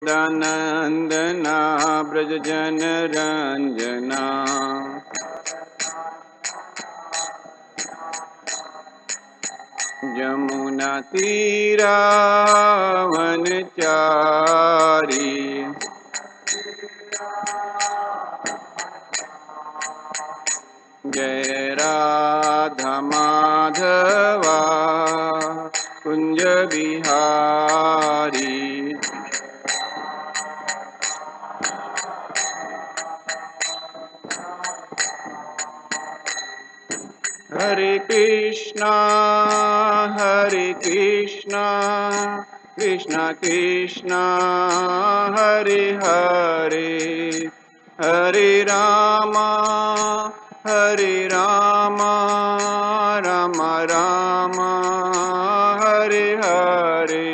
नंदना ब्रज जन रंजना यमुना तीरावनचारी जय राधा माधवा कुंज बिहारी हरे कृष्णा कृष्णा कृष्णा हरे हरे हरे रामा राम राम हरे हरे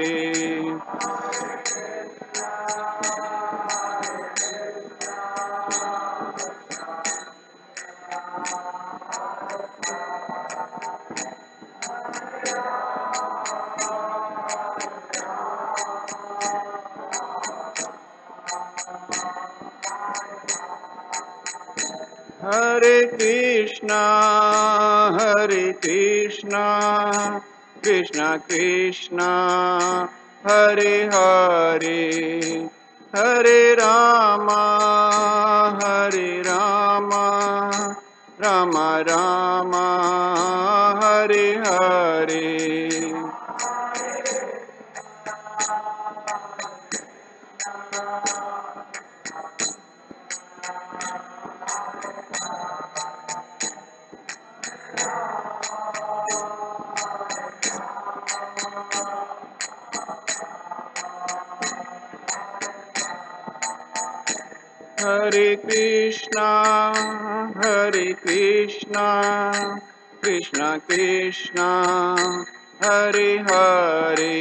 हरे कृष्णा कृष्णा कृष्णा हरे हरे हरे रामा राम राम हरे हरे हरे कृष्णा कृष्णा कृष्णा हरे हरे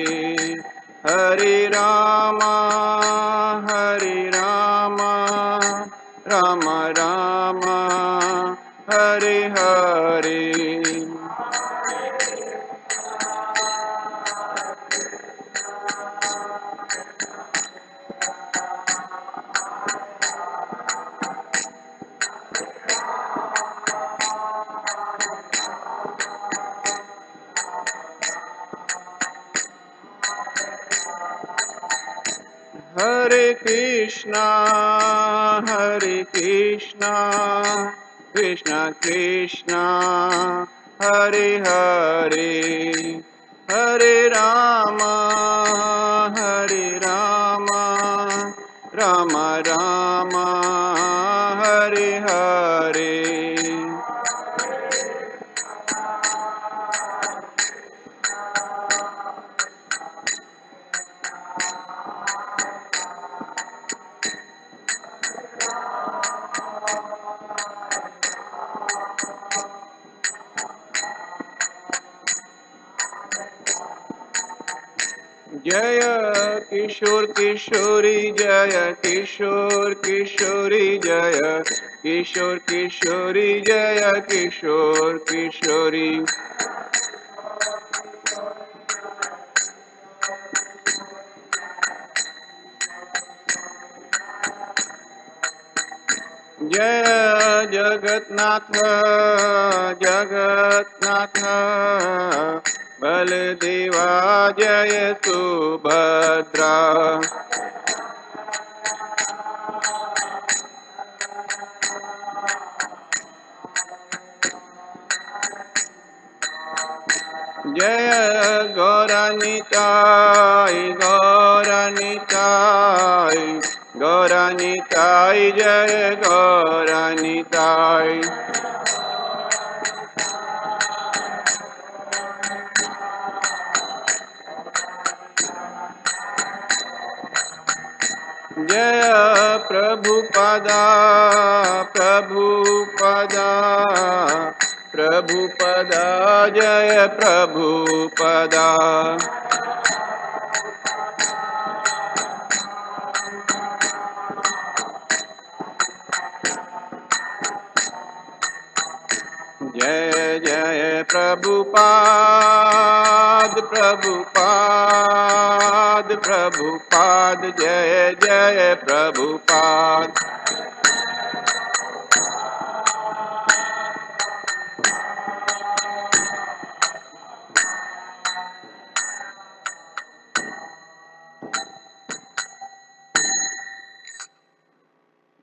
हरे रामा राम राम हरे हरे हरे कृष्णा कृष्णा कृष्णा हरे हरे हरे रामा राम राम हरे हरे जय किशोर किशोरी जय किशोर किशोरी जय किशोर किशोरी जय किशोर किशोरी जय जगन्नाथ जगन्नाथ बलदेवा जय सुभद्रा जय गौरानिताय गौरानिताय गौरानिताय जय गौरानिताय जय प्रभुपदा प्रभुपदा प्रभुपदा जय प्रभुपदा जय जय प्रभुपाद प्रभुपाद प्रभुपाद जय जय प्रभुपाद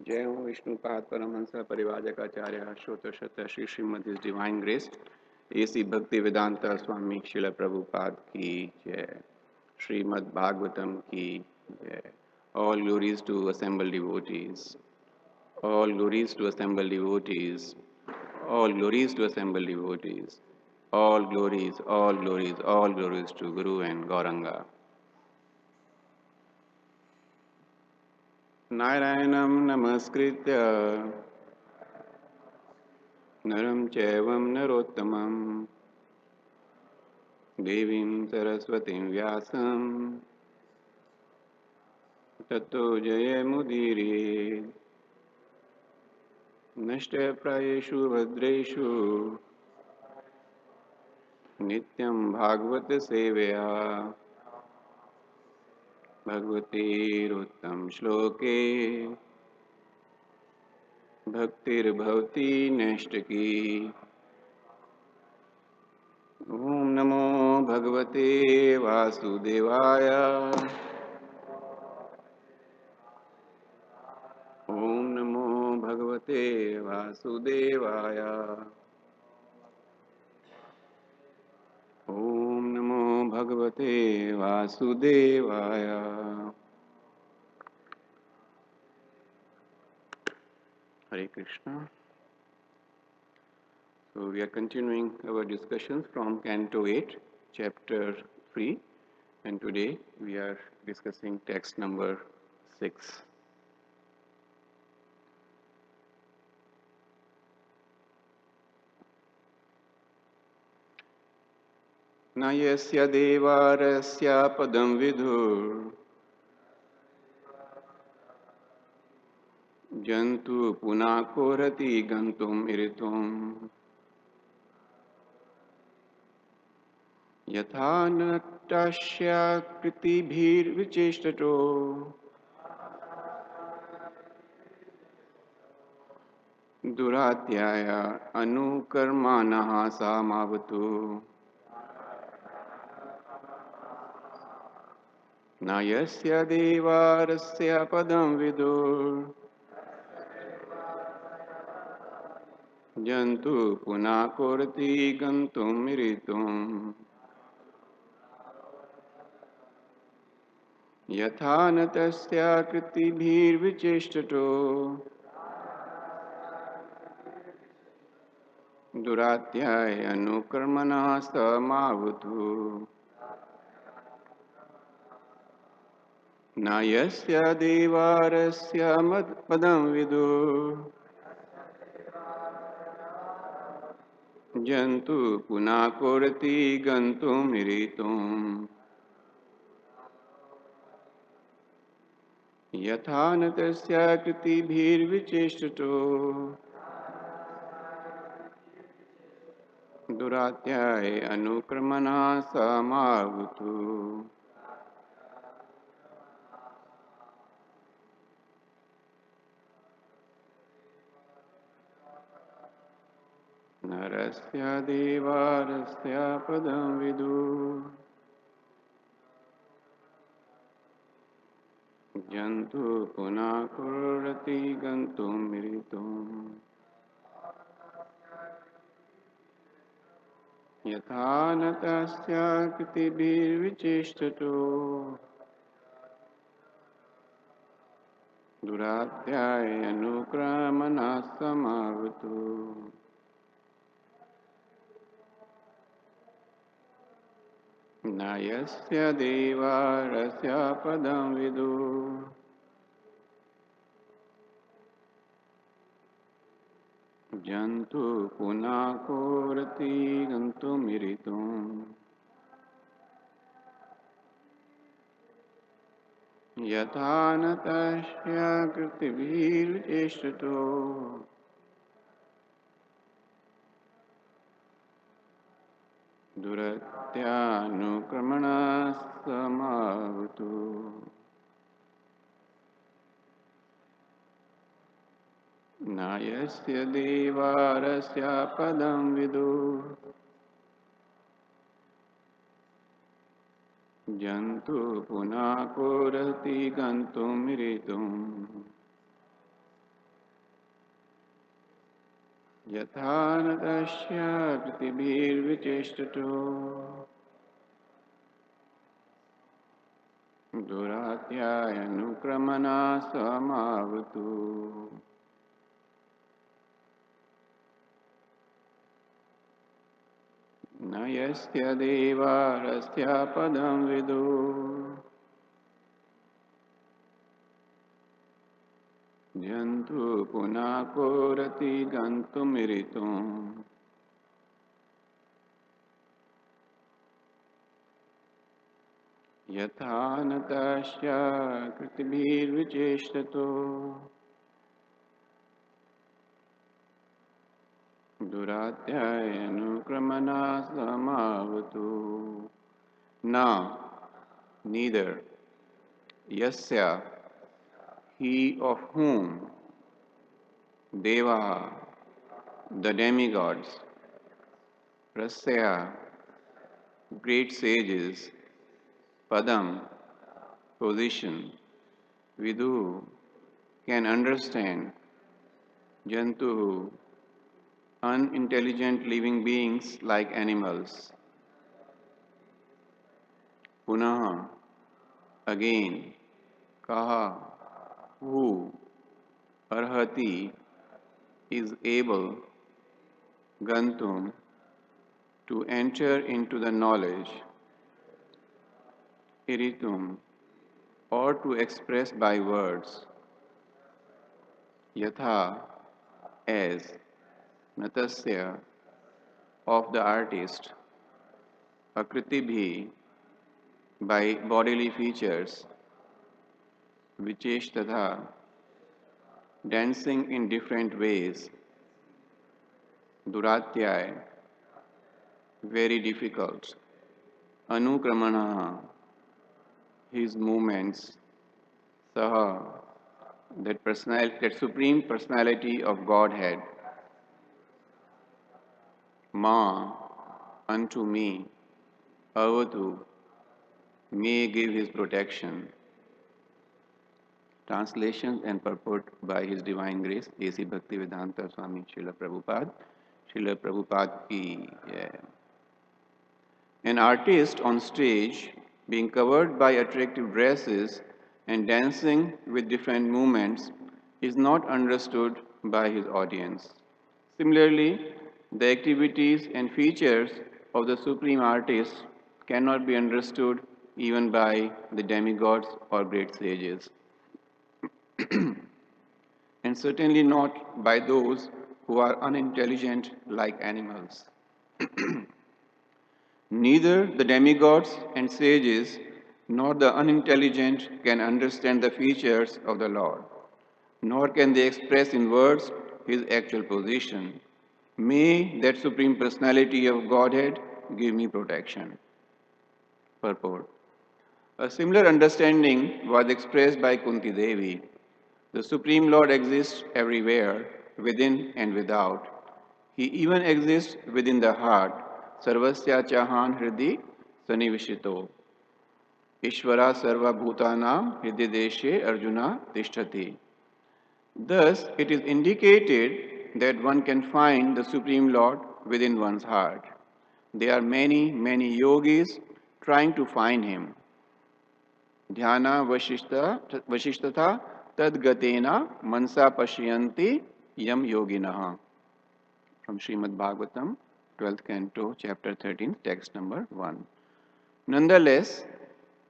जय हो विष्णुपाद परमहंस परिवाजकाचार्य श्रोतशत Shri Srimad his divine grace A C Bhakti Vedanta स्वामी शिल प्रभुपाद की जय। श्रीमद् भागवतम की जय। All glories to assembled devotees. All glories to assembled devotees. All glories to assembled devotees. All glories, all glories, all glories to Guru and Gauranga. Narayanam namaskritya नरं चैवं नरोत्तमं देवीं सरस्वतीं व्यासं ततो जयमुदीरये। नष्टप्रायेषु भद्रेषु नित्यं भागवत सेवया भगवतीरुत्तम श्लोके भक्तिर्भवति नैष्टिकी। ओम नमो भगवते वासुदेवाय। ओम नमो भगवते वासुदेवाय। ओम नमो भगवते वासुदेवाय। Hare Krishna. So we are continuing our discussions from Canto 8, Chapter 3, and today we are discussing text number 6. न यस्य देवारस्य पदं विदुर् जन्तु पुनः कोरति गन्तुम् इरितुम् यथा नटस्य कृतिभिर्विचेष्टतो दुरात्याय अनुकर्माणः सामावतु न यस्य देवारस्य पदं विदुर् जन्तु पुनः कोरति गन्तुम् इरितुम् यथा न तस्य कृतिभिर्विचेष्टतो दुरात्याय अनुकर्मणः समावतु न यस्य देवारस्य पदं विदुर् जन्तु पुनः कोरति गन्तुम् इरितुम् यथा न तस्य कृतिभिर्विचेष्टतो दुरात्याय अनुक्रमणः समावतु। नरस्य देवारस्य पदं विदुर् जन्तु पुनः कोरति गन्तुम् इरितुम् यथा न तस्य कृतिभिर्विचेष्टतो दुरात्याय अनुक्रमणः समावतु। न यस्य देवारस्य पदं विदुर् जन्तु पुनः कोरति गन्तुम् इरितुम् यथा न तस्य कृतिभिर्विचेष्टतो Duratyanukramanah samavatu. Nayasya devarasya padam vidu. Jantu punakurati gantum miritum. Yathanadasya pritibhirvicheshtato. Duratyayanukramana samavatu. Nayasya devarasya padam vidu. Jantu punakurati gantum miritum. Yathanatashya kritibhirvicheshtato. Duratyayanukramana samavatu. Now, neither yasya, he of whom, deva, the demigods, prasya, great sages, padam, position, vidu, can understand, jantu, unintelligent living beings like animals, punaha, again, kaha, who, arhati, is able, gantum, to enter into the knowledge, iritum, or to express by words, yatha, as, natasya, of the artist, akritibhi, by bodily features, vicheshtatha, dancing in different ways, duratyay, very difficult, anukramana, his movements, saha, that supreme personality of Godhead, ma, unto me, avatu, may give his protection. Translations and purport by His Divine Grace, A.C. Bhaktivedanta Swami Srila Prabhupada. Srila Prabhupada ki jai. An artist on stage being covered by attractive dresses and dancing with different movements is not understood by his audience. Similarly, the activities and features of the Supreme Artist cannot be understood even by the demigods or great sages, and certainly not by those who are unintelligent like animals. Neither the demigods and sages nor the unintelligent can understand the features of the Lord, nor can they express in words his actual position. May that Supreme Personality of Godhead give me protection. Purport. A similar understanding was expressed by Kunti Devi. The Supreme Lord exists everywhere, within and without. He even exists within the heart. Sarvasya chahan hridi sanivishito. Ishvara sarva bhutanam hridideshe arjuna tishtati. Thus, it is indicated that one can find the Supreme Lord within one's heart. There are many, many yogis trying to find him. Dhyana vashishtata tadgatena mansa pashyanti yam yoginaha. From Srimad Bhagavatam, 12th Canto, Chapter 13, text number 1. Nonetheless,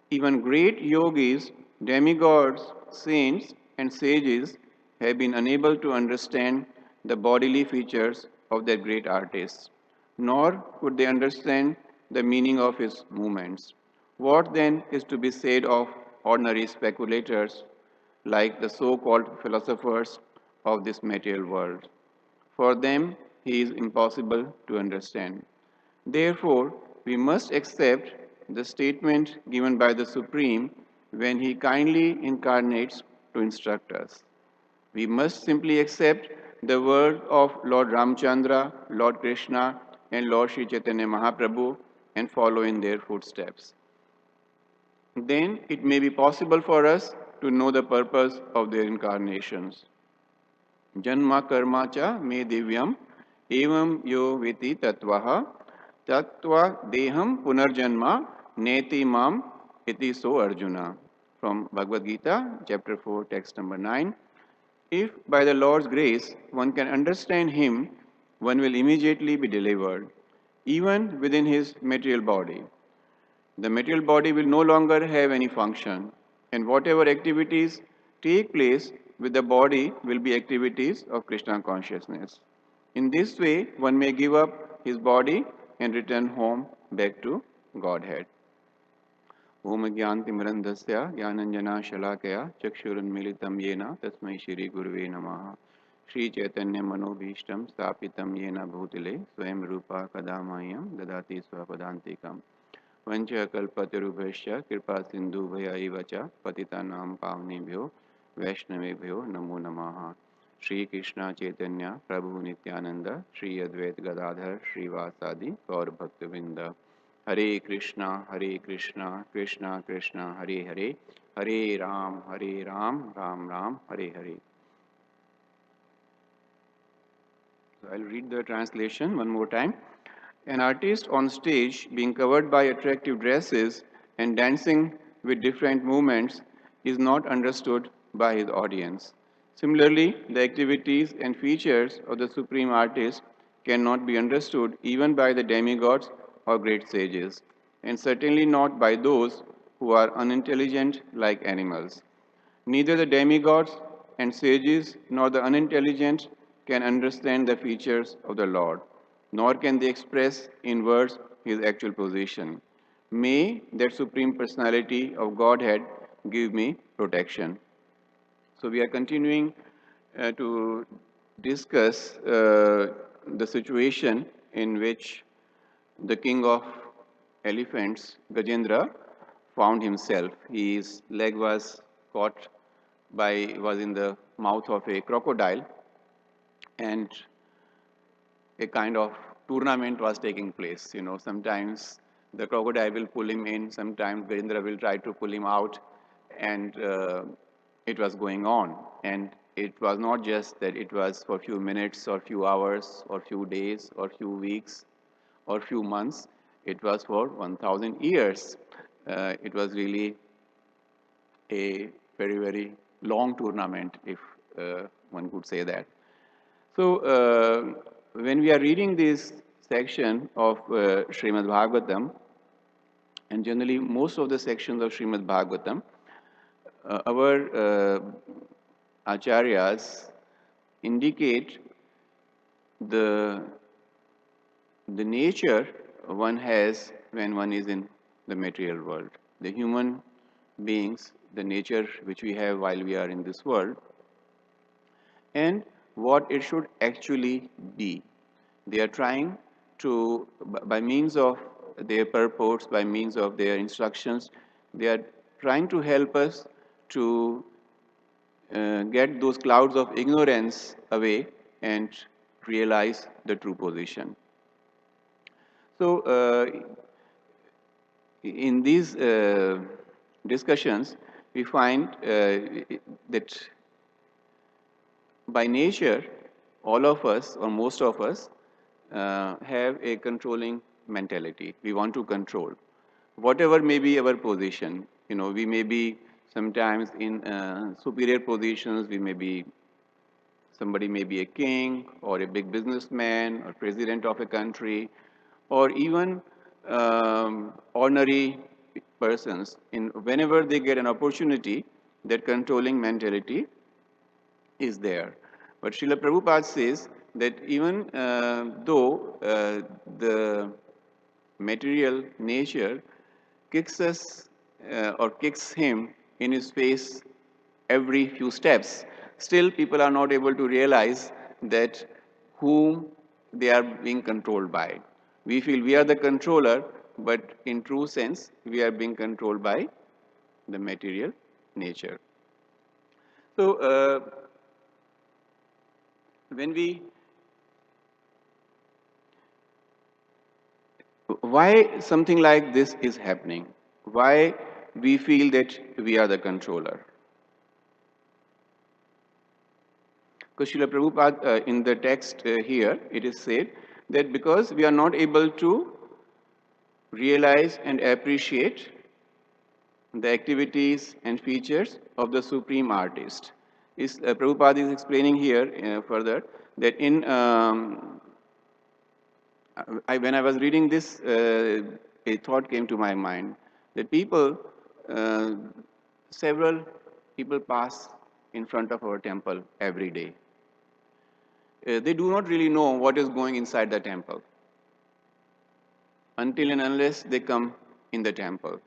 even great yogis, demigods, saints, and sages have been unable to understand the bodily features of their great artists, nor could they understand the meaning of his movements. What then is to be said of ordinary speculators like the so-called philosophers of this material world? For them, he is impossible to understand. Therefore, we must accept the statement given by the Supreme when he kindly incarnates to instruct us. We must simply accept the word of Lord Ramchandra, Lord Krishna, and Lord Sri Chaitanya Mahaprabhu and follow in their footsteps. Then it may be possible for us to know the purpose of their incarnations. Janma karma cha me divyam evam yo viti tattvaha tattva deham punarjanma neti mam iti so Arjuna. From Bhagavad Gita, chapter 4, text number 9. If by the Lord's grace one can understand Him, one will immediately be delivered, even within his material body. The material body will no longer have any function, and whatever activities take place with the body will be activities of Krishna consciousness. In this way, one may give up his body and return home back to Godhead. ओम ज्ञानतिमिरन्धस्य ज्ञानञ्जनाशलाकया चक्षुरुन्मीलितं येन तस्मै श्रीगुरुवे नमः श्रीचैतन्यमनोभीष्टं स्थापितं येन भूतले स्वयं रूपा कदा मह्यं ददाति स्वपदान्तिकं वञ्चकल्पतरुभ्यश्च कृपासिन्धुभ्य एव च पतितानां पावनेभ्यो वैष्णवेभ्यो नमो नमः श्रीकृष्ण चैतन्य प्रभु नित्यानंद श्री अद्वैत गदाधर श्रीवासादि गौरभक्तवृंद हरे कृष्णा कृष्णा कृष्णा हरे Ram Ram Ram Hare Hare. So I'll read the translation one more time. An artist on stage being covered by attractive dresses and dancing with different movements is not understood by his audience. Similarly, the activities and features of the supreme artist cannot be understood even by the demigods or great sages, and certainly not by those who are unintelligent like animals. Neither the demigods and sages nor the unintelligent can understand the features of the Lord, nor can they express in words his actual position. May that Supreme Personality of Godhead give me protection. So we are continuing to discuss the situation in which the king of elephants, Gajendra, found himself. His leg was was in the mouth of a crocodile, and a kind of tournament was taking place. You know, sometimes the crocodile will pull him in, sometimes Gajendra will try to pull him out, and it was going on. And it was not just that it was for a few minutes or few hours or few days or few weeks or few months. It was for 1,000 years. It was really a very long tournament, if one could say that. So when we are reading this section of Srimad Bhagavatam, and generally most of the sections of Srimad Bhagavatam, our acharyas indicate the nature one has when one is in the material world. The human beings, the nature which we have while we are in this world, and what it should actually be. They are trying to, by means of their purports, by means of their instructions, they are trying to help us to get those clouds of ignorance away and realize the true position. So, in these discussions, we find that by nature, all of us, or most of us, have a controlling mentality. We want to control. Whatever may be our position, you know, we may be sometimes in superior positions, somebody may be a king or a big businessman or president of a country, or even ordinary persons. Whenever they get an opportunity, that controlling mentality is there. But Srila Prabhupada says that even though the material nature kicks us or kicks him in his face every few steps, still people are not able to realize that whom they are being controlled by. We feel we are the controller, but in true sense, we are being controlled by the material nature. So, when we, why something like this is happening? Why we feel that we are the controller? Because Srila Prabhupada, in the text here, it is said that because we are not able to realize and appreciate the activities and features of the supreme artist. Prabhupada is explaining here further that when I was reading this, a thought came to my mind that uh, several people pass in front of our temple every day. They do not really know what is going inside the temple until and unless they come in the temple.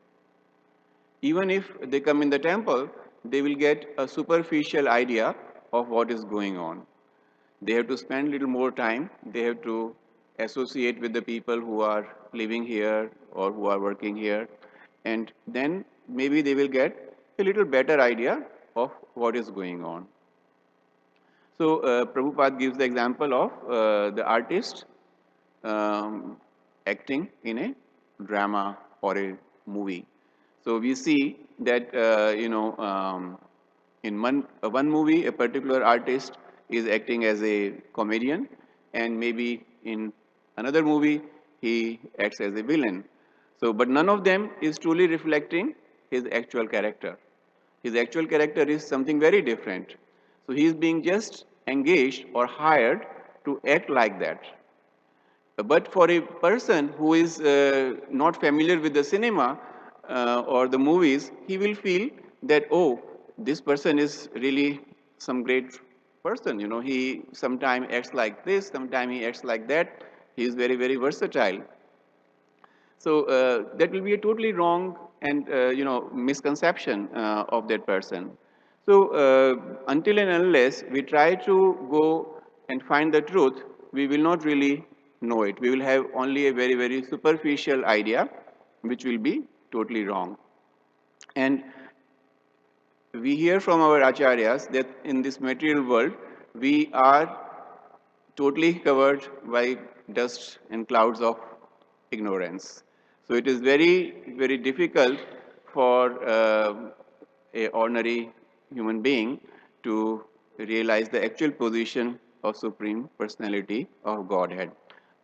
Even if they come in the temple, they will get a superficial idea of what is going on. They have to spend a little more time. They have to associate with the people who are living here or who are working here. And then maybe they will get a little better idea of what is going on. So, Prabhupada gives the example of the artist um, acting in a drama or a movie. So we see that in one movie a particular artist is acting as a comedian, and maybe in another movie he acts as a villain. So, but none of them is truly reflecting his actual character. His actual character is something very different. So he is being just engaged or hired to act like that. But for a person who is not familiar with the cinema or the movies, he will feel that, oh, this person is really some great person. You know, he sometimes acts like this, sometimes he acts like that. He is very, very versatile. So that will be a totally wrong and misconception of that person. So until and unless we try to go and find the truth, we will not really know it. We will have only a very, very superficial idea, which will be totally wrong. And we hear from our acharyas that in this material world we are totally covered by dust and clouds of ignorance. So it is very, very difficult for a ordinary human being to realize the actual position of Supreme Personality of Godhead.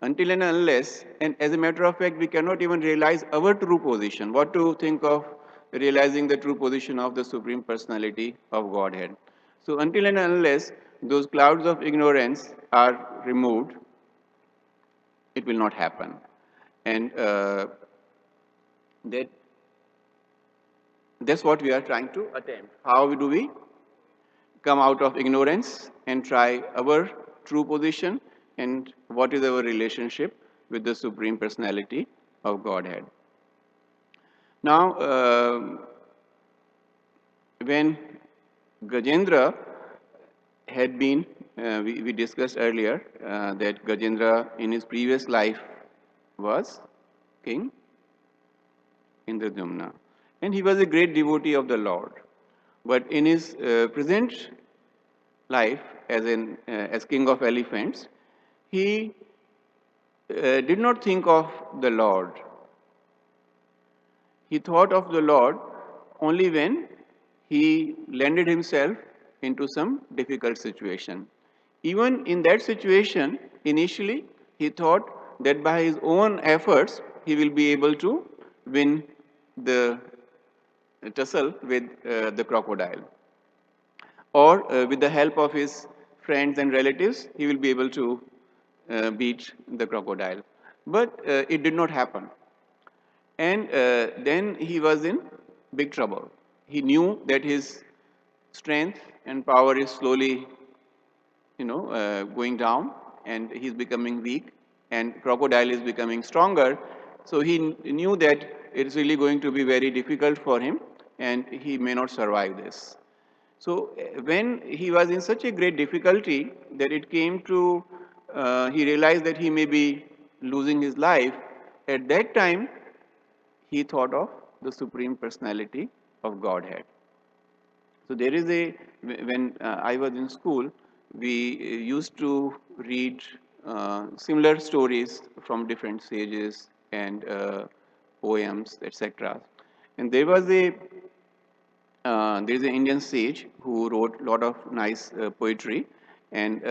Until and unless, and as a matter of fact, we cannot even realize our true position. What to think of realizing the true position of the Supreme Personality of Godhead? So until and unless those clouds of ignorance are removed, it will not happen. And that's what we are trying to attempt. How do we come out of ignorance and try our true position, and what is our relationship with the Supreme Personality of Godhead? Now, when Gajendra had been, we discussed earlier that Gajendra in his previous life was King Indradyumna, and he was a great devotee of the Lord. But in his present life as king of elephants, he did not think of the Lord. He thought of the Lord only when he landed himself into some difficult situation. Even in that situation, initially, he thought that by his own efforts, he will be able to win the tussle with the crocodile. Or with the help of his friends and relatives, he will be able to beat the crocodile. But it did not happen. And then he was in big trouble. He knew that his strength and power is slowly, going down, and he's becoming weak, and crocodile is becoming stronger. So he knew that it's really going to be very difficult for him, and he may not survive this. So when he was in such a great difficulty that it came to, he realized that he may be losing his life. At that time, he thought of the Supreme Personality of Godhead. So there is when I was in school, we used to read similar stories from different sages and poems, etc. And there is an Indian sage who wrote a lot of nice poetry, and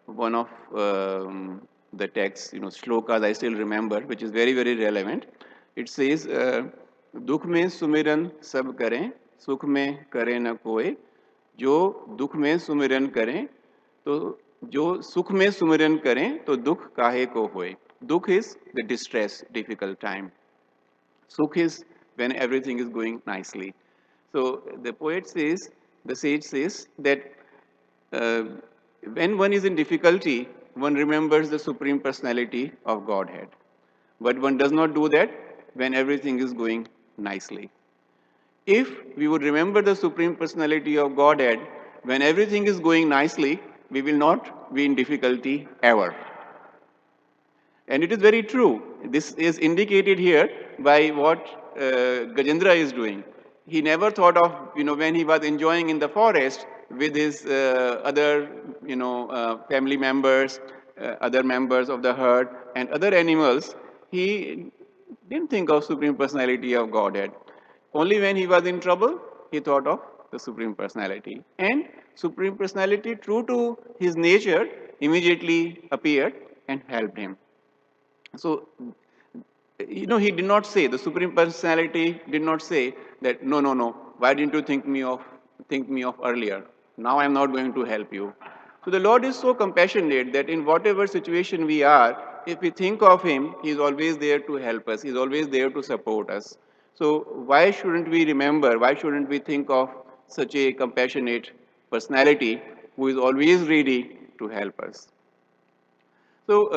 one of the texts, shlokas I still remember, which is very very relevant. It says, "दुख में सुमिरन सब करें, सुख में करे न कोई, जो दुख में सुमिरन करें, तो जो सुख में सुमिरन करें, तो दुख काहे को होए." Dukh is the distress, difficult time. Sukh is when everything is going nicely. So the poet says, the sage says that uh, when one is in difficulty, one remembers the Supreme Personality of Godhead. But one does not do that when everything is going nicely. If we would remember the Supreme Personality of Godhead when everything is going nicely, we will not be in difficulty ever. And it is very true. This is indicated here by what Gajendra is doing. He never thought of, when he was enjoying in the forest with his other, family members, other members of the herd, and other animals, he didn't think of Supreme Personality of Godhead. Only when he was in trouble, he thought of the Supreme Personality. And Supreme Personality, true to his nature, immediately appeared and helped him. So, he did not say, the Supreme Personality did not say that, no, no, no, why didn't you think me of earlier? Now I'm not going to help you. So the Lord is so compassionate that in whatever situation we are, if we think of Him, He is always there to help us. He is always there to support us. So why shouldn't we remember, why shouldn't we think of such a compassionate personality who is always ready to help us? So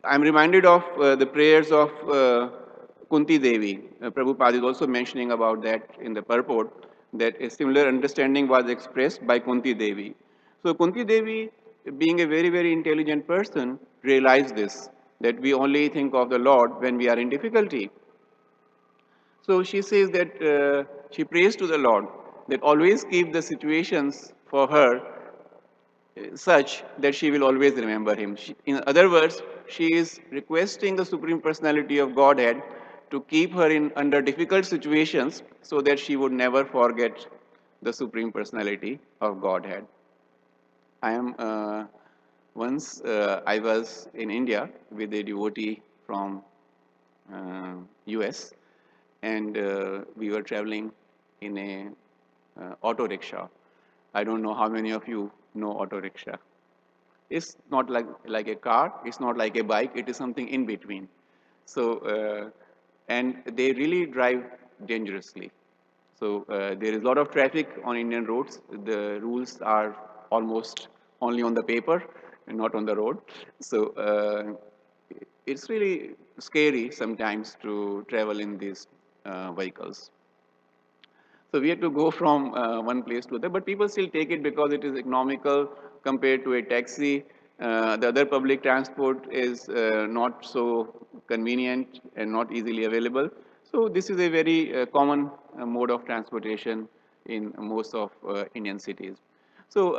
I'm reminded of the prayers of Kunti Devi. Prabhupada is also mentioning about that in the purport, that a similar understanding was expressed by Kunti Devi. So Kunti Devi, being a very, very intelligent person, realized this, that we only think of the Lord when we are in difficulty. So she says that she prays to the Lord that always keep the situations for her such that she will always remember him. In other words, she is requesting the Supreme Personality of Godhead to keep her in under difficult situations so that she would never forget the Supreme Personality of Godhead. I am once I was in India with a devotee from US, and we were traveling in a auto rickshaw. I don't know how many of you know auto rickshaw. It's not like a car, it's not like a bike, it is something in between. So, and they really drive dangerously. So there is a lot of traffic on Indian roads. The rules are almost only on the paper and not on the road. So it's really scary sometimes to travel in these vehicles. So we had to go from one place to other, but people still take it because it is economical compared to a taxi. The other public transport is not so convenient and not easily available. So this is a very common mode of transportation in most of Indian cities. So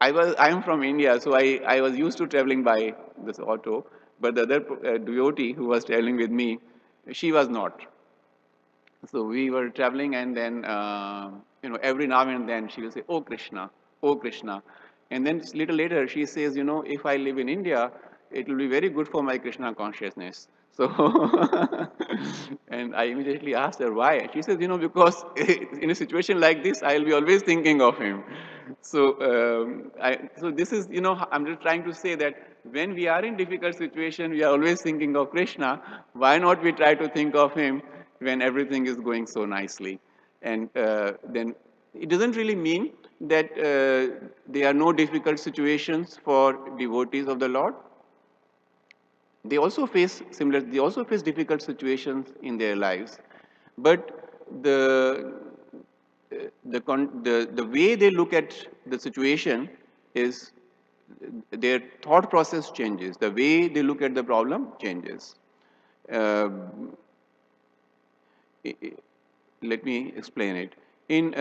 I am from India, so I was used to traveling by this auto, but the other devotee who was traveling with me, she was not. So we were traveling, and then every now and then she will say, "Oh Krishna," and then little later she says, "If I live in India, it will be very good for my Krishna consciousness." So, and I immediately asked her why. She says, because in a situation like this, I will be always thinking of him. So, so this is, I'm just trying to say that when we are in difficult situation, we are always thinking of Krishna. Why not we try to think of him when everything is going so nicely? And then it doesn't really mean that there are no difficult situations for devotees of the Lord. They also face difficult situations in their lives, but the the way they look at the situation is their thought process changes. The way they look at the problem changes. Uh, let me explain it. In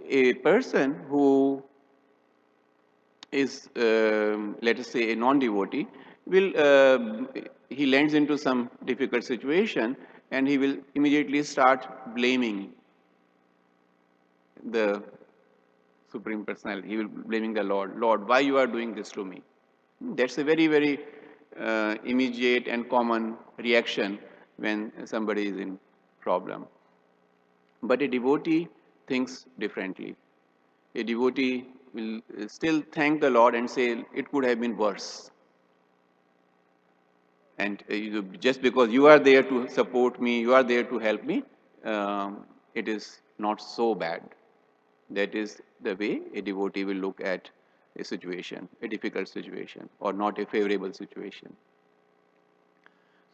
a person who is, let us say, a non-devotee, will he lands into some difficult situation, and he will immediately start blaming the Supreme Personality. He will blaming the Lord. Lord, why you are doing this to me? That's a very, very immediate and common reaction when somebody is in problem. But a devotee thinks differently. A devotee will still thank the Lord and say, it could have been worse. And just because you are there to support me, you are there to help me, it is not so bad. That is the way a devotee will look at a situation, a difficult situation, or not a favorable situation.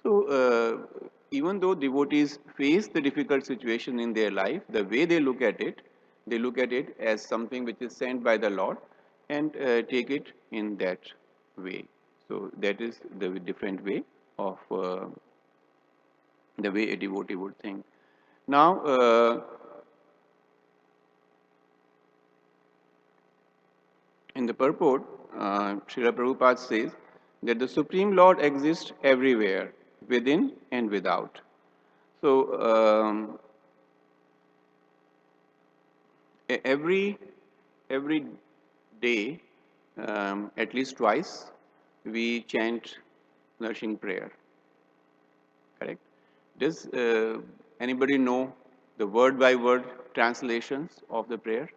So, even though devotees face the difficult situation in their life, the way they look at it as something which is sent by the Lord, and take it in that way. So, that is the different way of the way a devotee would think. Now, in the purport, Srila Prabhupada says that the Supreme Lord exists everywhere, within and without. So, every day, at least twice, we chant nourishing prayer. Correct? Does anybody know the word by word translations of the prayer?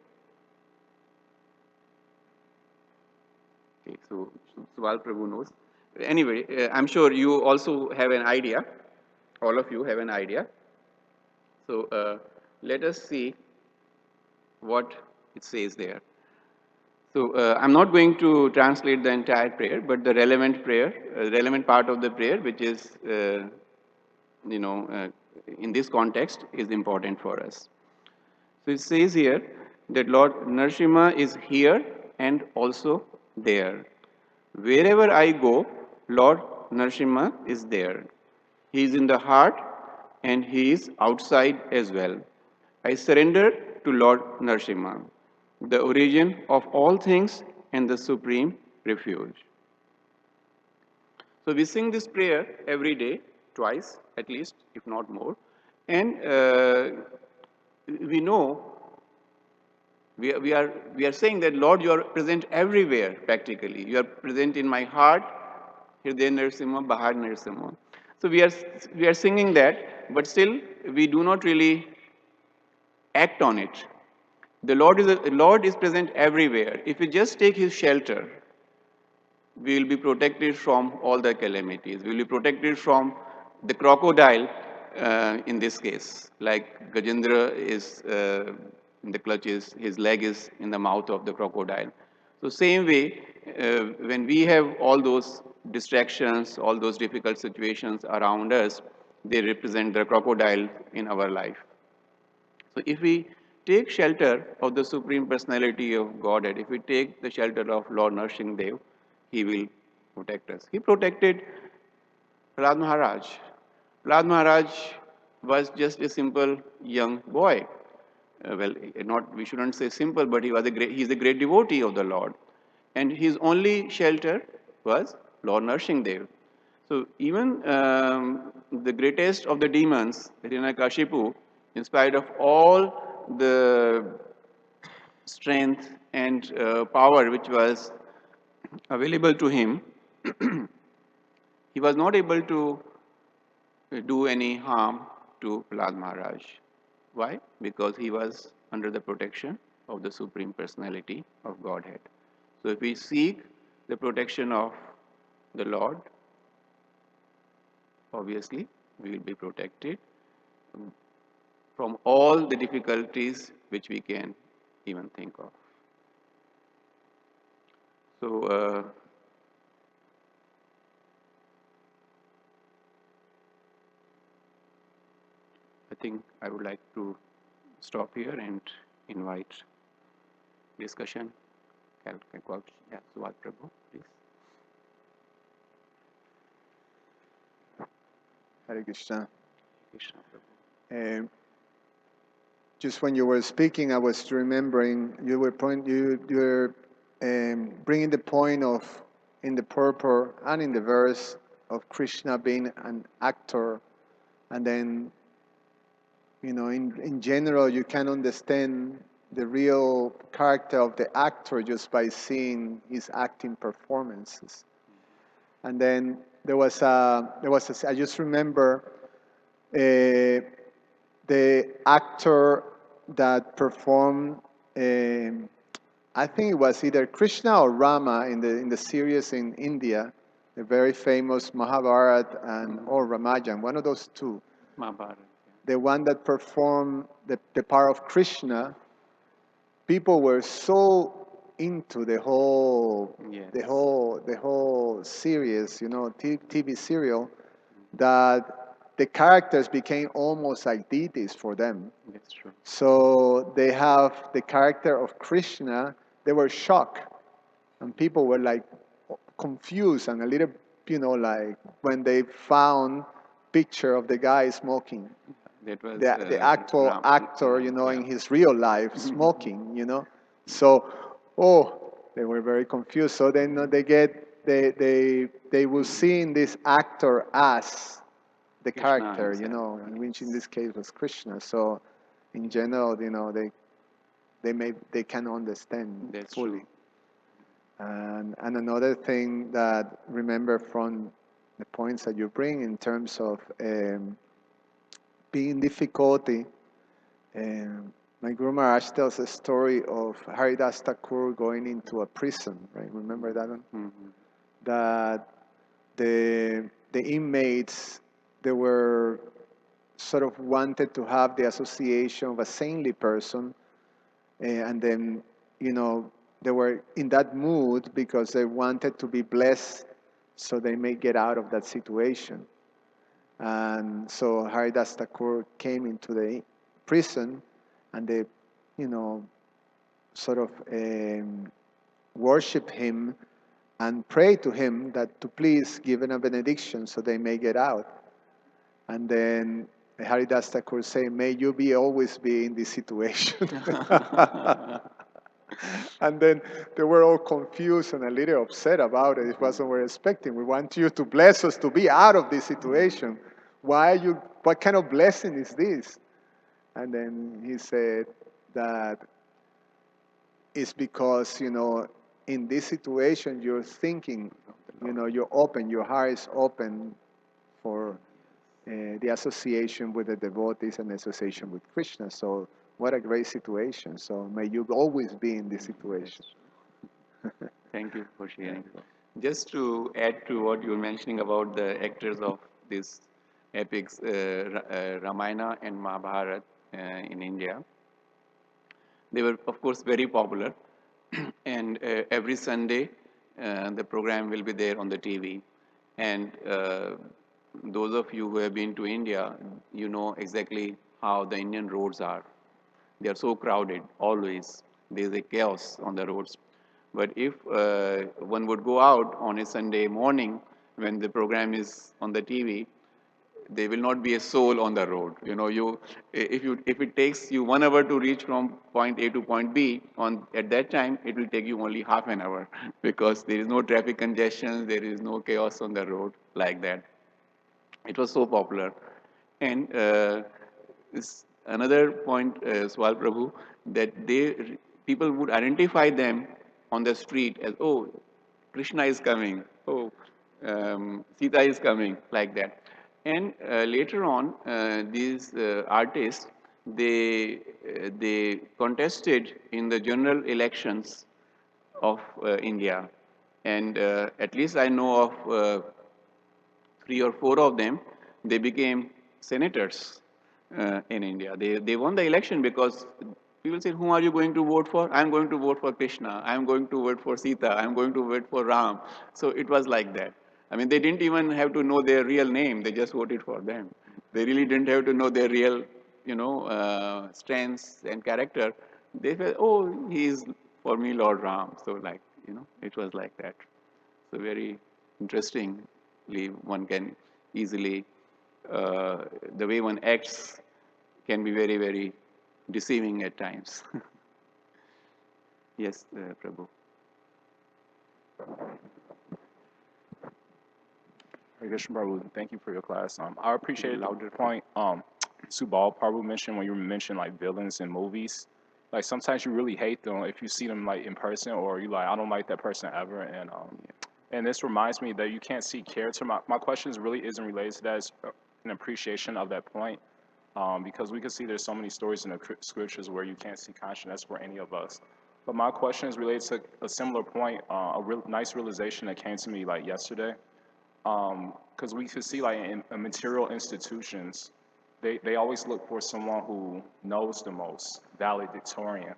Okay, so Swal Prabhu knows. Anyway, I'm sure you also have an idea. All of you have an idea. So let us see what it says there. So I'm not going to translate the entire prayer, but the relevant prayer, relevant part of the prayer, which is, you know, in this context, is important for us. So it says here that Lord Narasimha is here and also there. Wherever I go, Lord Narasimha is there. He is in the heart and he is outside as well. I surrender to Lord Narasimha, the origin of all things and the supreme refuge. So we sing this prayer every day, twice at least, if not more. And we know we are saying that, Lord, you are present everywhere practically. You are present in my heart, Hriday Narasimha, Bahar Narasimha. So we are singing that, but still we do not really act on it. The Lord is present everywhere. If we just take His shelter, we will be protected from all the calamities. We will be protected from the crocodile, in this case. Like Gajendra is in the clutches, his leg is in the mouth of the crocodile. So same way, when we have all those distractions, all those difficult situations around us, they represent the crocodile in our life. So if we take shelter of the Supreme Personality of Godhead, if we take the shelter of Lord Narasimha, He will protect us. He protected Prahlad Maharaj. Prahlad Maharaj was just a simple young boy. Well, not we shouldn't say simple, but he's a great devotee of the Lord. And his only shelter was Lord Narasimha. So even the greatest of the demons, Hiranyakashipu, in spite of all the strength and power which was available to him, he was not able to do any harm to Prahlad Maharaj. Why? Because he was under the protection of the Supreme Personality of Godhead. So if we seek the protection of the Lord, obviously we will be protected from all the difficulties which we can even think of. So I think I would like to stop here and invite discussion. Yeah, Srimad Prabhu, please. Hare Krishna. Krishna Prabhu. just when you were speaking, I was remembering you were bringing the point of in the purport and in the verse of Krishna being an actor, and then in general you can understand the real character of the actor just by seeing his acting performances. And then I just remember the actor that performed, I think it was either Krishna or Rama in the series in India, the very famous Mahabharata and or Ramayana, one of those two. Mahabharata. The one that performed the part of Krishna, people were so into Yes. the whole series, TV serial, that the characters became almost like deities for them. That's true. So they have the character of Krishna. They were shocked, and people were like confused and a little, like when they found picture of the guy smoking, That was the actual Ram. actor, Yeah. in his real life smoking. So, they were very confused. So then they will see in this actor as the Krishna character, himself. which in this case was Krishna. So, in general, they can understand That's fully. true. And another thing that remember from the points that you bring in terms of being difficulty. My Guru Maharaj tells a story of Haridas Thakur going into a prison, right? Remember that one? Mm-hmm. That the inmates, they were sort of wanted to have the association of a saintly person, and then, they were in that mood because they wanted to be blessed so they may get out of that situation. And so Haridas Thakur came into the prison, and they, you know, sort of worship him and pray to him that to please give him a benediction so they may get out. And then Haridas Thakur say, "May you be always be in this situation." And then they were all confused and a little upset about it. It wasn't what we were expecting. We want you to bless us to be out of this situation. Why are you? What kind of blessing is this? And then he said that it's because in this situation you're thinking, you're open, your heart is open for the association with the devotees and the association with Krishna. So what a great situation. So may you always be in this situation. Thank you for sharing. Just to add to what you were mentioning about the actors of these epics, Ramayana and Mahabharata in India, they were, of course, very popular. And every Sunday, the program will be there on the TV. And those of you who have been to India, you know exactly how the Indian roads are. They are so crowded, always. There is a chaos on the roads. But if one would go out on a Sunday morning when the program is on the TV, there will not be a soul on the road. If it takes you 1 hour to reach from point A to point B, at that time it will take you only half an hour because there is no traffic congestion, there is no chaos on the road like that. It was so popular. And another point, Swal Prabhu, that people would identify them on the street as, oh, Krishna is coming, oh, Sita is coming, like that. And later on, these artists, they contested in the general elections of India. And at least I know of 3 or 4 of them, they became senators in India. They won the election because people said, who are you going to vote for? I'm going to vote for Krishna. I'm going to vote for Sita. I'm going to vote for Ram. So it was like that. I mean, they didn't even have to know their real name. They just voted for them. They really didn't have to know their real, strengths and character. They felt, oh, he is for me Lord Ram. So it was like that. So very interestingly, one can easily, the way one acts can be very, very deceiving at times. Yes, Prabhu. Hare Krishna Prabhu, thank you for your class. I appreciated the point Subal Prabhu mentioned when you mentioned like villains in movies. Like sometimes you really hate them if you see them like in person, or you like I don't like that person ever. And this reminds me that you can't see character. My question really isn't related to that. It's an appreciation of that point. Because we can see there's so many stories in the scriptures where you can't see consciousness for any of us. But my question is related to a similar point, nice realization that came to me like yesterday. Because we could see like in material institutions, they always look for someone who knows the most, valedictorian.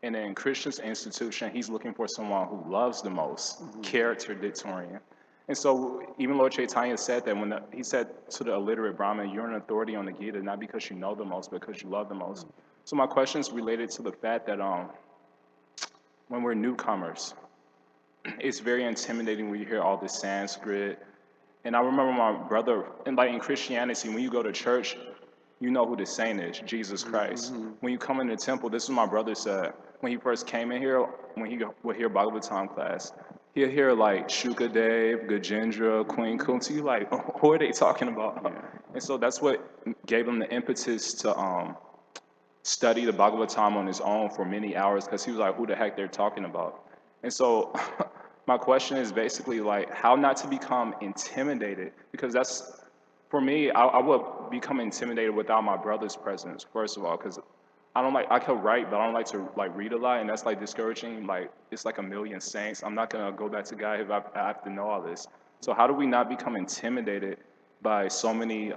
And in Christian's institution, he's looking for someone who loves the most, character dictorian. And so even Lord Chaitanya said that he said to the illiterate Brahmin, you're an authority on the Gita, not because you know the most, but because you love the most. So my question is related to the fact that when we're newcomers, it's very intimidating when you hear all this Sanskrit. And I remember my brother, and like in Christianity, when you go to church, you know who the saint is, Jesus Christ. When you come in the temple, this is what my brother said. When he first came in here, when he would hear Bhagavatam class, he'll hear like Shukadev, Gajendra, Queen Kunti, like, who are they talking about? Yeah. And so that's what gave him the impetus to study the Bhagavatam on his own for many hours, because he was like, who the heck they're talking about? And so my question is basically like how not to become intimidated, because that's, for me, I would become intimidated without my brother's presence, first of all, because I could write, but I don't like to like read a lot, and that's like discouraging. Like it's like a million saints. I'm not gonna go back to God if I have to know all this. So how do we not become intimidated by so many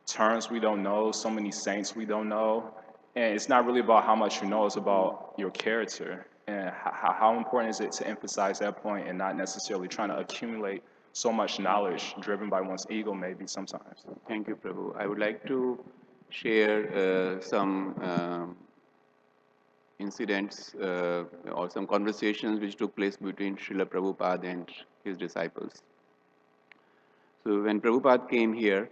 terms we don't know, so many saints we don't know? And it's not really about how much you know, it's about your character. And how important is it to emphasize that point and not necessarily trying to accumulate so much knowledge driven by one's ego maybe sometimes. Thank you, Prabhu. I would like to share some incidents or some conversations which took place between Srila Prabhupada and his disciples. So when Prabhupada came here,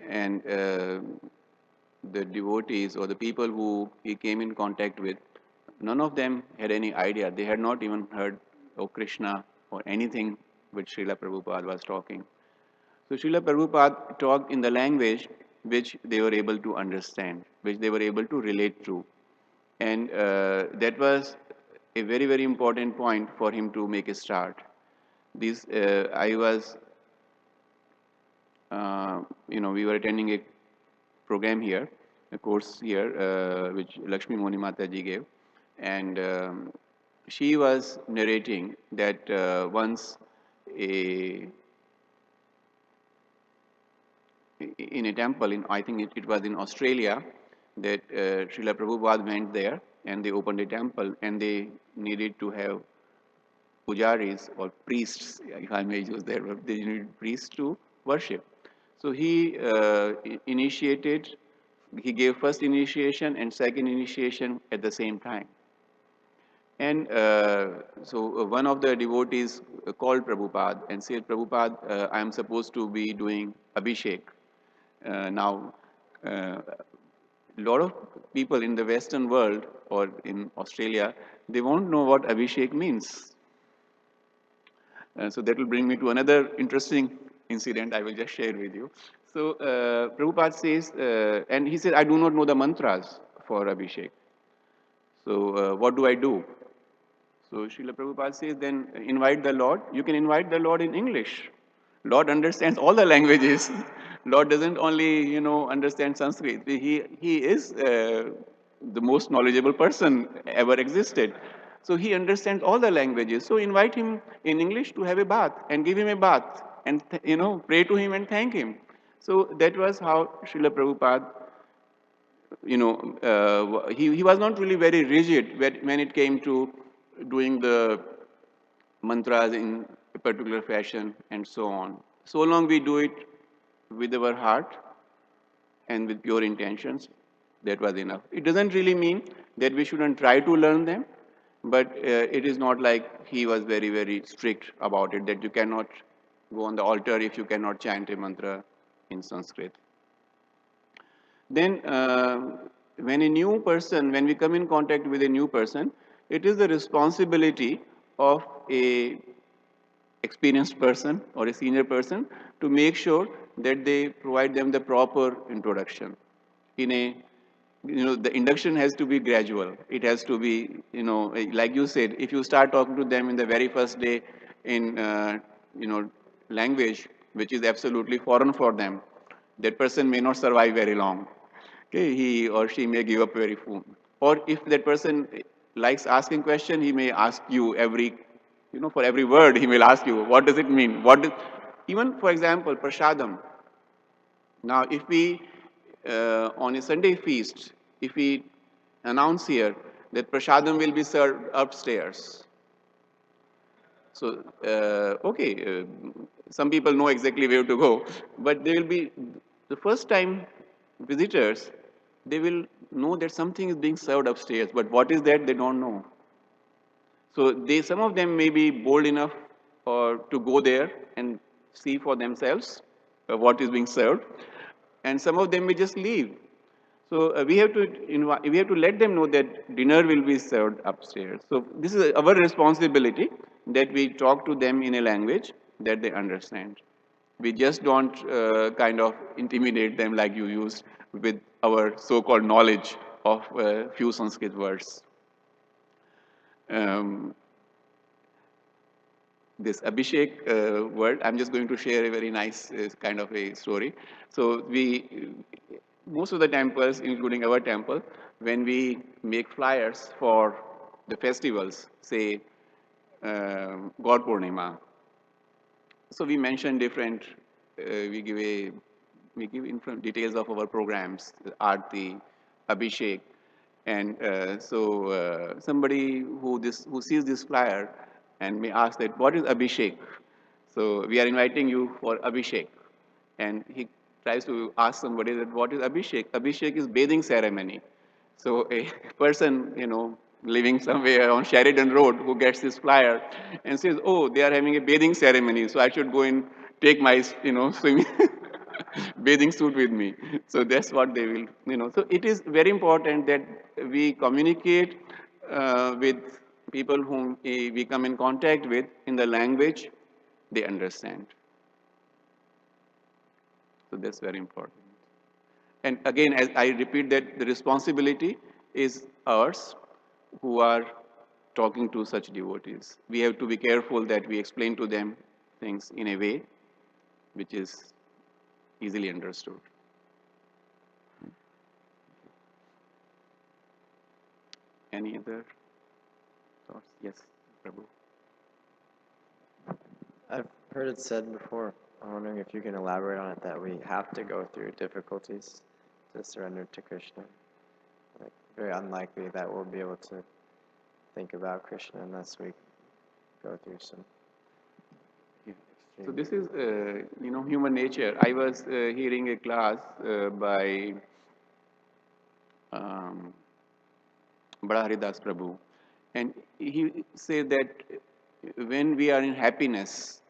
and the devotees or the people who he came in contact with, none of them had any idea. They had not even heard of Krishna or anything which Srila Prabhupada was talking. So Srila Prabhupada talked in the language which they were able to understand, which they were able to relate to. And that was a very, very important point for him to make a start. I was, we were attending a program here, a course here, which Lakshmi Moni Mataji gave. And she was narrating that once in a temple, I think it was in Australia, that Srila Prabhupada went there and they opened a temple and they needed to have pujaris or priests, if I may use that word, they needed priests to worship. So he he gave first initiation and second initiation at the same time. And so one of the devotees called Prabhupada and said, Prabhupada, I am supposed to be doing Abhishek. Now, a lot of people in the Western world or in Australia, they won't know what Abhishek means. So that will bring me to another interesting incident I will just share with you. So Prabhupada says, and he said, I do not know the mantras for Abhishek. So what do I do? So Srila Prabhupada says, then invite the Lord. You can invite the Lord in English. Lord understands all the languages. Lord doesn't only, understand Sanskrit. He is the most knowledgeable person ever existed. So he understands all the languages. So invite him in English to have a bath and give him a bath and, pray to him and thank him. So that was how Srila Prabhupada, he was not really very rigid when it came to doing the mantras in a particular fashion and so on. So long we do it with our heart and with pure intentions, that was enough. It doesn't really mean that we shouldn't try to learn them, but it is not like he was very, very strict about it, that you cannot go on the altar if you cannot chant a mantra in Sanskrit. Then when we come in contact with a new person, it is the responsibility of a experienced person or a senior person to make sure that they provide them the proper introduction in a, the induction has to be gradual. It has to be, like you said, if you start talking to them in the very first day in language which is absolutely foreign for them, that person may not survive very long. Okay, he or she may give up very soon. Or if that person likes asking question, he may ask you every, for every word, he will ask you, what does it mean? Even for example, prasadam. Now, if we, on a Sunday feast, if we announce here that prasadam will be served upstairs, so, some people know exactly where to go, but they will be, the first time visitors, they will know that something is being served upstairs, but what is that, they don't know. So some of them may be bold enough to go there and see for themselves what is being served, and some of them may just leave. So we have to let them know that dinner will be served upstairs. So this is our responsibility, that we talk to them in a language that they understand. We just don't kind of intimidate them like you used with our so-called knowledge of few Sanskrit words. Um, this Abhishek word, I'm just going to share a very nice kind of a story. So most of the temples, including our temple, when we make flyers for the festivals, say God Purnima, so we mention different, we give details of our programs, Aarti, Abhishek, and somebody who sees this flyer and may ask that what is Abhishek? So we are inviting you for Abhishek, and he tries to ask somebody that what is Abhishek? Abhishek is bathing ceremony. So a person, living somewhere on Sheridan Road who gets this flyer and says, oh, they are having a bathing ceremony, so I should go and take my, swimming bathing suit with me. So that's what they will, So it is very important that we communicate with people whom we come in contact with in the language they understand. So that's very important. And again, as I repeat that the responsibility is ours who are talking to such devotees. We have to be careful that we explain to them things in a way which is easily understood. Any other thoughts? Yes, Prabhu. I've heard it said before. I'm wondering if you can elaborate on it, that we have to go through difficulties to surrender to Krishna. Like, very unlikely that we'll be able to think about Krishna unless we go through some. Yeah. So this is, human nature. I was hearing a class by um, Radha Prabhu, and he said that when we are in happiness,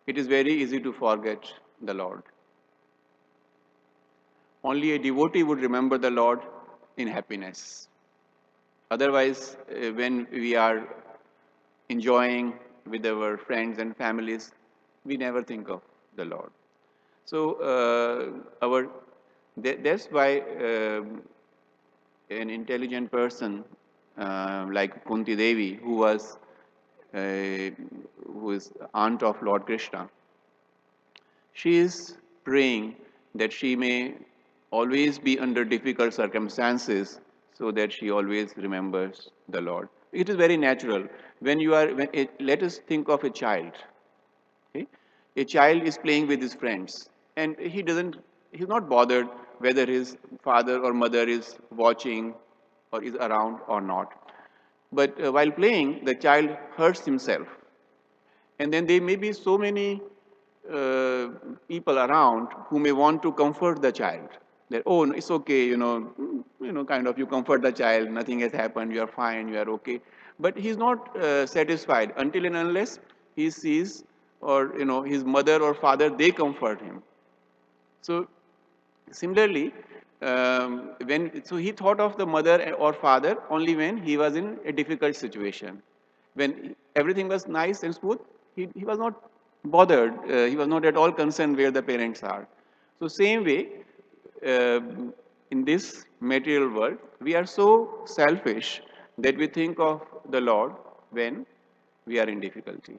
it is very easy to forget the Lord. Only a devotee would remember the Lord in happiness. Otherwise, when we are enjoying with our friends and families, we never think of the Lord. So that's why an intelligent person like Kunti Devi, who is aunt of Lord Krishna, she is praying that she may always be under difficult circumstances so that she always remembers the Lord. It is very natural. Let us think of a child. Okay? A child is playing with his friends, and he's not bothered whether his father or mother is watching or is around or not. But while playing, the child hurts himself. And then there may be so many people around who may want to comfort the child. That, oh, no, it's okay, kind of you comfort the child, nothing has happened, you are fine, you are okay. But he's not satisfied until and unless he sees, or his mother or father, they comfort him. So similarly, so he thought of the mother or father only when he was in a difficult situation. When everything was nice and smooth, he was not bothered. He was not at all concerned where the parents are. So same way, in this material world, we are so selfish that we think of the Lord when we are in difficulty.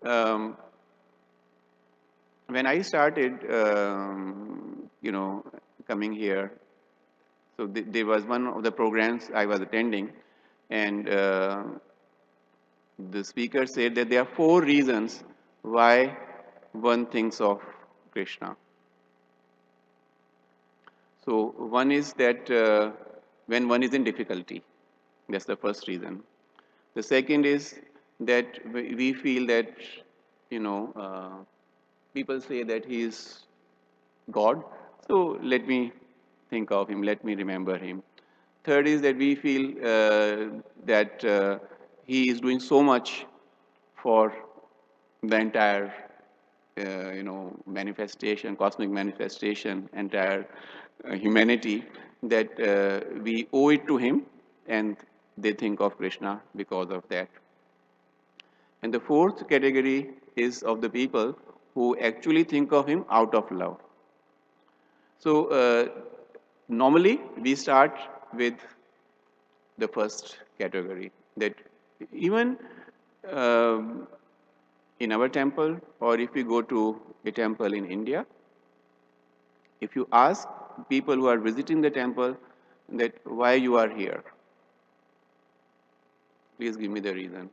Um, when I started, coming here, so there was one of the programs I was attending, and the speaker said that there are 4 reasons why one thinks of Krishna. So one is that when one is in difficulty, that's the first reason. The second is that we feel that, people say that he is God, so let me think of him, let me remember him. Third is that we feel that he is doing so much for the entire, manifestation, cosmic manifestation, entire humanity, that we owe it to him, and they think of Krishna because of that. And the fourth category is of the people who actually think of him out of love. So normally we start with the first category, that even um in our temple, or if we go to a temple in India, if you ask people who are visiting the temple that why you are here, please give me the reason.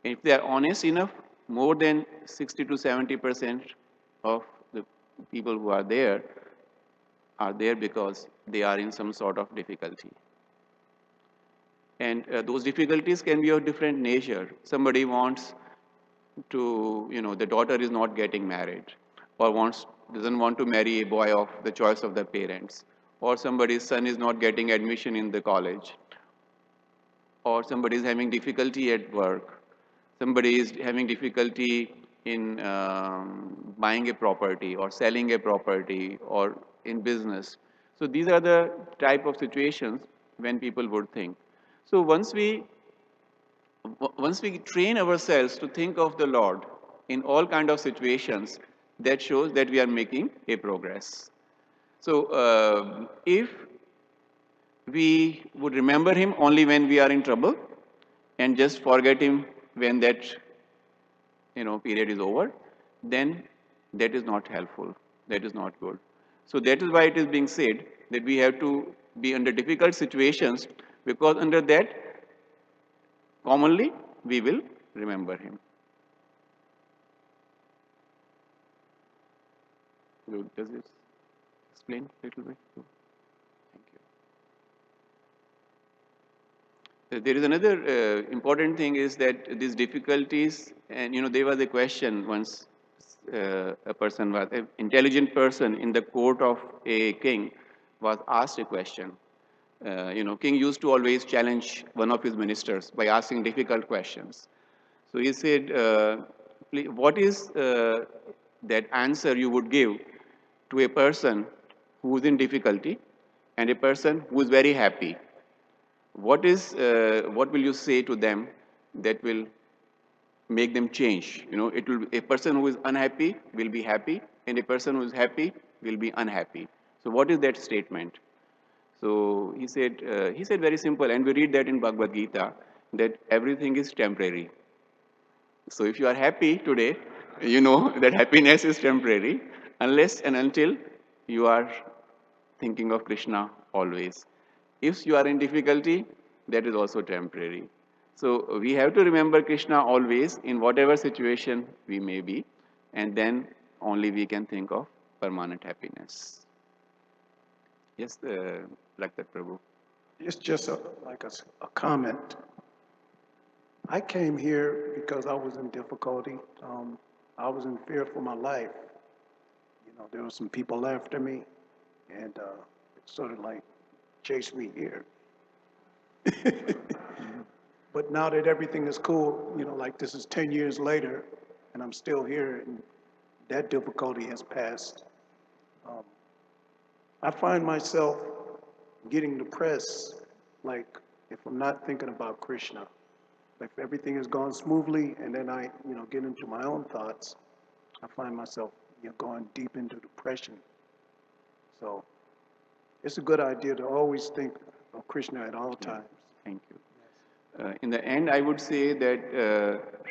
And if they are honest enough, more than 60 to 70% of the people who are there because they are in some sort of difficulty. And those difficulties can be of different nature. Somebody wants to, the daughter is not getting married, or doesn't want to marry a boy of the choice of the parents, or somebody's son is not getting admission in the college, or somebody is having difficulty at work, somebody is having difficulty in buying a property or selling a property or in business. So these are the type of situations when people would think. So once we train ourselves to think of the Lord in all kind of situations, that shows that we are making a progress. So if we would remember him only when we are in trouble and just forget him when that period is over, then that is not helpful. That is not good. So that is why it is being said that we have to be under difficult situations, because under that commonly we will remember him. So does this explain a little bit? Thank you. There is another important thing is that these difficulties, and there was a question once, a person was an intelligent person in the court of a king was asked a question. King used to always challenge one of his ministers by asking difficult questions. So he said, what is that answer you would give to a person who is in difficulty and a person who is very happy? What will you say to them that will make them change? A person who is unhappy will be happy, and a person who is happy will be unhappy. So what is that statement? So he said very simple, and we read that in Bhagavad Gita, that everything is temporary. So if you are happy today, you know that happiness is temporary, unless and until you are thinking of Krishna always. If you are in difficulty, that is also temporary. So we have to remember Krishna always in whatever situation we may be, and then only we can think of permanent happiness. Yes, Raktat Prabhu. It's just a comment. I came here because I was in difficulty. I was in fear for my life. There were some people after me, and it sort of like chased me here. But now that everything is cool, like this is 10 years later, and I'm still here, and that difficulty has passed. Um, I find myself getting depressed, like if I'm not thinking about Krishna. Like if everything has gone smoothly and then I, get into my own thoughts, I find myself, going deep into depression. So it's a good idea to always think of Krishna at all times. Thank you. In the end, I would say that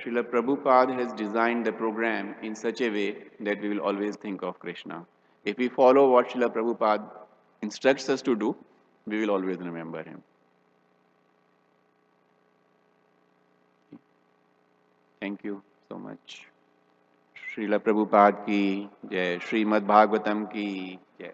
Srila Prabhupada has designed the program in such a way that we will always think of Krishna. If we follow what Srila Prabhupada instructs us to do, we will always remember him. Thank you so much. Srila Prabhupada ki jai, Srimad Bhagavatam ki jai.